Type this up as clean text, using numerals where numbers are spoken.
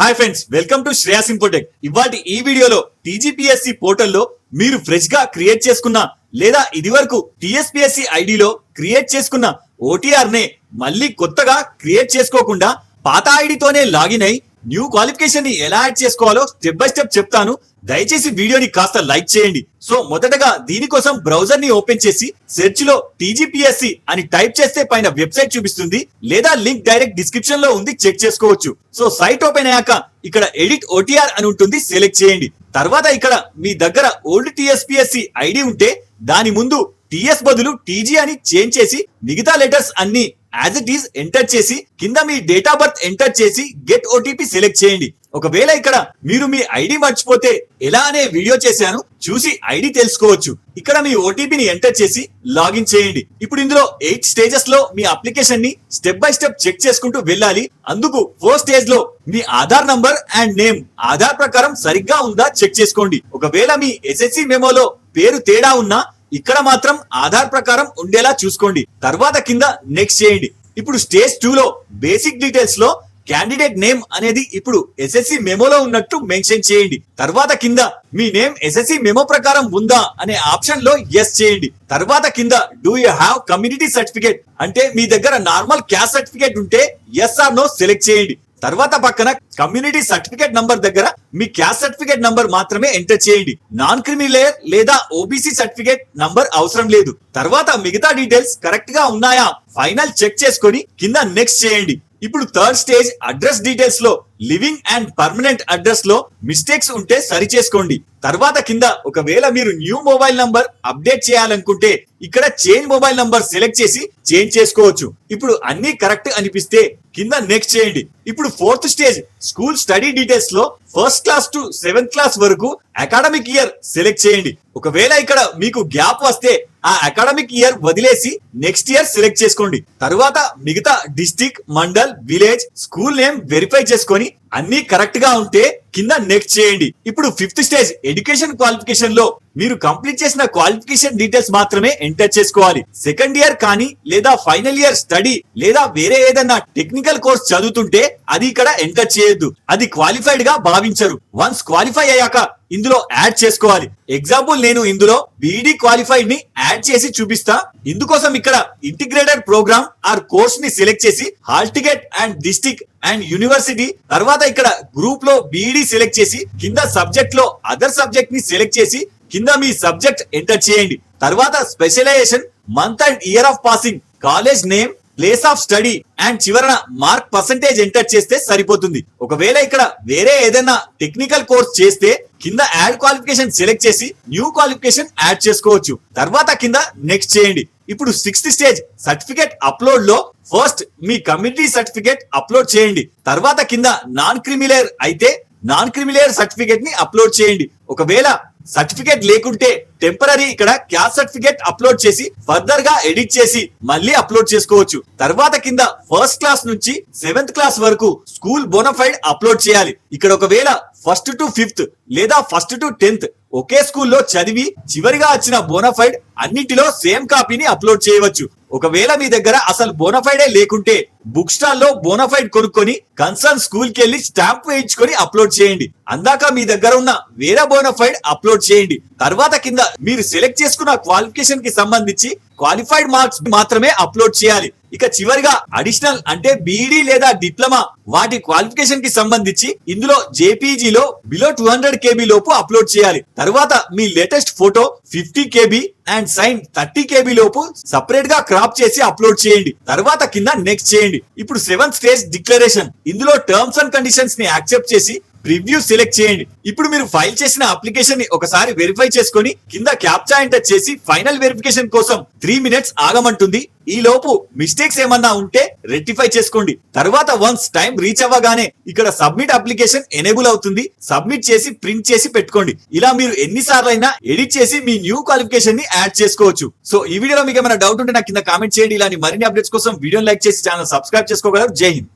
Hi friends, welcome to Shreyas Infotech. ఇవాటి ఈ వీడియోలో టీజీపీఎస్సీ పోర్టల్లో మీరు ఫ్రెష్ గా క్రియేట్ చేసుకున్న లేదా ఇదివరకు టీఎస్పీఎస్సీ ఐడిలో క్రియేట్ చేసుకున్న ఓటీఆర్ నే మళ్ళీ కొత్తగా క్రియేట్ చేసుకోకుండా పాత ఐడితోనే లాగిన్ అయి న్యూ క్వాలిఫికేషన్ ని ఎలా యాడ్ చేసుకోవాలో స్టెప్ బై స్టెప్ చెప్తాను. దయచేసి వీడియోని కాస్త లైక్ చేయండి. సో మొదటగా దీనికోసం బ్రౌజర్ ని ఓపెన్ చేసి సెర్చ్ లో టీజీపీఎస్సీ అని టైప్ చేస్తే పైన వెబ్సైట్ చూపిస్తుంది, లేదా లింక్ డైరెక్ట్ డిస్క్రిప్షన్ లో ఉంది, చెక్ చేసుకోవచ్చు. సో సైట్ ఓపెన్ అయ్యాక ఇక్కడ ఎడిట్ ఓటీఆర్ అని ఉంటుంది, సెలెక్ట్ చేయండి. తర్వాత ఇక్కడ మీ దగ్గర ఓల్డ్ టీఎస్పీఎస్సీ ఐడి ఉంటే దాని ముందు టీఎస్ బదులు టీజీ అని చేంజ్ చేసి మిగతా లెటర్స్ అన్ని యాజ్ ఇట్ ఈస్ ఎంటర్ చేసి కింద మీ డేట్ ఆఫ్ బర్త్ ఎంటర్ చేసి గెట్ ఓటీపీ సెలెక్ట్ చేయండి. ఒకవేళ ఇక్కడ మీరు మీ ఐడి మర్చిపోతే ఎలా అనే వీడియో చేశాను, చూసి ఐడి తెలుసుకోవచ్చు. ఇక్కడ మీ ఓటీపీని ఎంటర్ చేసి లాగిన్ చేయండి. ఇప్పుడు ఇందులో 8 స్టేజెస్ లో మీ అప్లికేషన్ ని స్టెప్ బై స్టెప్ చెక్ చేసుకుంటూ వెళ్ళాలి. అందుకు 4th స్టేజ్ లో మీ Aadhaar number and name Aadhaar ప్రకారం సరిగ్గా ఉందా చెక్ చేసుకోండి. ఒకవేళ మీ ఎస్ఎస్సి మెమోలో పేరు తేడా ఉన్నా ఇక్కడ మాత్రం ఆధార్ ప్రకారం ఉండేలా చూసుకోండి. తర్వాత కింద నెక్స్ట్ చేయండి. ఇప్పుడు స్టేజ్ 2 లో బేసిక్ డీటెయిల్స్ లో క్యాండిడేట్ నేమ్ అనేది ఇప్పుడు ఎస్ఎస్సి మెమోలో ఉన్నట్టు మెన్షన్ చేయండి. తర్వాత కింద మీ నేమ్ ఎస్ఎస్సి మెమో ప్రకారం ఉందా అనే ఆప్షన్ లో ఎస్ చేయండి. తర్వాత కింద do you have community certificate అంటే మీ దగ్గర నార్మల్ క్యాస్ట్ సర్టిఫికేట్ ఉంటే ఎస్ ఆర్ నో సెలెక్ట్ చేయండి. తర్వాత పక్కన కమ్యూనిటీ సర్టిఫికేట్ నంబర్ దగ్గర మీ క్యాస్ట్ సర్టిఫికేట్ నంబర్ మాత్రమే ఎంటర్ చేయండి. నాన్ క్రిమి లేయర్ లేదా ఓబీసీ సర్టిఫికేట్ నంబర్ అవసరం లేదు. తర్వాత మిగతా డీటెయిల్స్ కరెక్ట్ గా ఉన్నాయా ఫైనల్ చెక్ చేసుకొని కింద నెక్స్ట్ చేయండి. ఇప్పుడు 3rd స్టేజ్ అడ్రస్ డీటెయిల్స్ లో లివింగ్ అండ్ పర్మనెంట్ అడ్రస్ లో మిస్టేక్స్ ఉంటే సరి చేసుకోండి. తర్వాత కింద ఒకవేళ మీరు న్యూ మొబైల్ నంబర్ అప్డేట్ చేయాలనుకుంటే ఇక్కడ చేంజ్ మొబైల్ నంబర్ సెలెక్ట్ చేసి చేంజ్ చేసుకోవచ్చు. ఇప్పుడు అన్ని కరెక్ట్ అనిపిస్తే కింద నెక్స్ట్ చేయండి. ఇప్పుడు 4th stage school study details లో 1st class to 7th class వరకు అకాడమిక్ ఇయర్ సెలెక్ట్ చేయండి. ఒకవేళ ఇక్కడ మీకు గ్యాప్ వస్తే ఆ అకాడమిక్ ఇయర్ వదిలేసి నెక్స్ట్ ఇయర్ సెలెక్ట్ చేసుకోండి. తర్వాత మిగతా district, mandal, village, school name verify చేసుకొని అన్ని కరెక్ట్ గా ఉంటే కింద నెక్స్ట్ చేయండి. ఇప్పుడు 5th స్టేజ్ ఎడ్యుకేషన్ క్వాలిఫికేషన్ లో మీరు కంప్లీట్ చేసిన క్వాలిఫికేషన్ డీటెయిల్స్ మాత్రమే ఎంటర్ చేసుకోవాలి. 2nd ఇయర్ కానీ లేదా ఫైనల్ ఇయర్ స్టడీ లేదా వేరే ఏదైనా టెక్నికల్ కోర్స్ చదువుతుంటే అది ఇక్కడ ఎంటర్ చేయొద్దు, అది క్వాలిఫైడ్ గా భావించరు. వన్స్ క్వాలిఫై అయ్యాక ఇందులో యాడ్ చేసుకోవాలి. ఎగ్జాంపుల్ నేను ఇందులో బీఈడి క్వాలిఫైడ్ ని యాడ్ చేసి చూపిస్తా. ఇందుకోసం ఇక్కడ ఇంటిగ్రేటెడ్ ప్రోగ్రామ్ ఆర్ కోర్స్ ని సెలెక్ట్ చేసి hall ticket and district and university, తర్వాత ఇక్కడ గ్రూప్ లో బీఈడి సెలెక్ట్ చేసి కింద సబ్జెక్ట్ లో అదర్ సబ్జెక్ట్ ని సెలెక్ట్ చేసి కింద మీ సబ్జెక్ట్ ఎంటర్ చేయండి. తర్వాత specialisation, month and year of passing, college name, place of study and చివరన మార్క్ పర్సంటేజ్ ఎంటర్ చేస్తే సరిపోతుంది. ఒకవేళ ఇక్కడ వేరే ఏదైనా టెక్నికల్ కోర్స్ చేస్తే కింద యాడ్ క్వాలిఫికేషన్ సెలెక్ట్ చేసి న్యూ క్వాలిఫికేషన్ యాడ్ చేసుకోవచ్చు. తర్వాత కింద నెక్స్ట్ చేయండి. ఇప్పుడు 6th స్టేజ్ సర్టిఫికేట్ అప్లోడ్ లో ఫస్ట్ మీ కమ్యూనిటీ సర్టిఫికేట్ అప్లోడ్ చేయండి. తర్వాత కింద నాన్ క్రిమిలేయర్ అయితే నాన్ క్రిమిలేయర్ సర్టిఫికేట్ ని అప్లోడ్ చేయండి. ఒకవేళ సర్టిఫికేట్ లేకుంటే టెంపరరీ ఇక్కడ క్యాస్ట్ సర్టిఫికేట్ అప్లోడ్ చేసి ఫర్దర్ గా ఎడిట్ చేసి మళ్ళీ అప్లోడ్ చేసుకోవచ్చు. తర్వాత కింద 1st క్లాస్ నుంచి 7th క్లాస్ వరకు స్కూల్ బోనఫైడ్ అప్లోడ్ చేయాలి. ఇక్కడ ఒకవేళ 1st to 5th లేదా 1st to 10th ఒకే స్కూల్లో చదివి చివరిగా వచ్చిన బోనఫైడ్ అన్నింటిలో సేమ్ కాపీని అప్లోడ్ చేయవచ్చు. ఒకవేళ మీ దగ్గర అసలు బోనఫైడే లేకుంటే బుక్ స్టాల్ లో బోనఫైడ్ కొనుక్కొని కన్సర్న్ స్కూల్ కి వెళ్లి స్టాంప్ వేయించుకొని అప్లోడ్ చేయండి. అందాక మీ దగ్గర ఉన్న వేరే బోనఫైడ్ అప్లోడ్ చేయండి. తర్వాత కింద మీరు సెలెక్ట్ చేసుకున్న క్వాలిఫికేషన్ కి సంబంధించి క్వాలిఫైడ్ మార్క్స్ మాత్రమే అప్లోడ్ చేయాలి. ఇక చివరిగా అడిషనల్ అంటే బీఈడి లేదా డిప్లొమా వాటి క్వాలిఫికేషన్ కి సంబంధించి ఇందులో జేపీజీలో బిలో 200 KB లోపు అప్లోడ్ చేయాలి. తర్వాత మీ latest photo 50 KB and sign 30 KB లోపు సపరేట్ గా క్రాప్ చేసి అప్లోడ్ చేయండి. తర్వాత కింద నెక్స్ట్ చేయండి. ఇప్పుడు 7th స్టేజ్ డిక్లరేషన్, ఇందులో టర్మ్స్ అండ్ కండిషన్స్ ని యాక్సెప్ట్ చేసి ప్రివ్యూ సెలెక్ట్ చేయండి. ఇప్పుడు మీరు ఫైల్ చేసిన అప్లికేషన్ ని ఒకసారి వెరిఫై చేసుకొని కింద క్యాప్చా ఎంటర్ చేసి ఫైనల్ వెరిఫికేషన్ కోసం 3 minutes ఆగమంటుంది. ఈ లోపు మిస్టేక్స్ ఏమన్నా ఉంటే రెక్టిఫై చేసుకోండి. తర్వాత వన్స్ టైం రీచ్ అవ్వగానే ఇక్కడ సబ్మిట్ అప్లికేషన్ ఎనేబుల్ అవుతుంది. సబ్మిట్ చేసి ప్రింట్ చేసి పెట్టుకోండి. ఇలా మీరు ఎన్నిసార్లు అయినా ఎడిట్ చేసి మీ న్యూ క్వాలిఫికేషన్ ని యాడ్ చేసుకోవచ్చు. సో ఈ వీడియోలో మీకు ఏమైనా డౌట్ ఉంటే నాకు కింద కామెంట్ చేయండి. ఇలాంటి మరిన్ని అప్డేట్స్ కోసం వీడియోని లైక్ చేసి ఛానల్ సబ్స్క్రైబ్ చేసుకోగలరు. జై హింద్.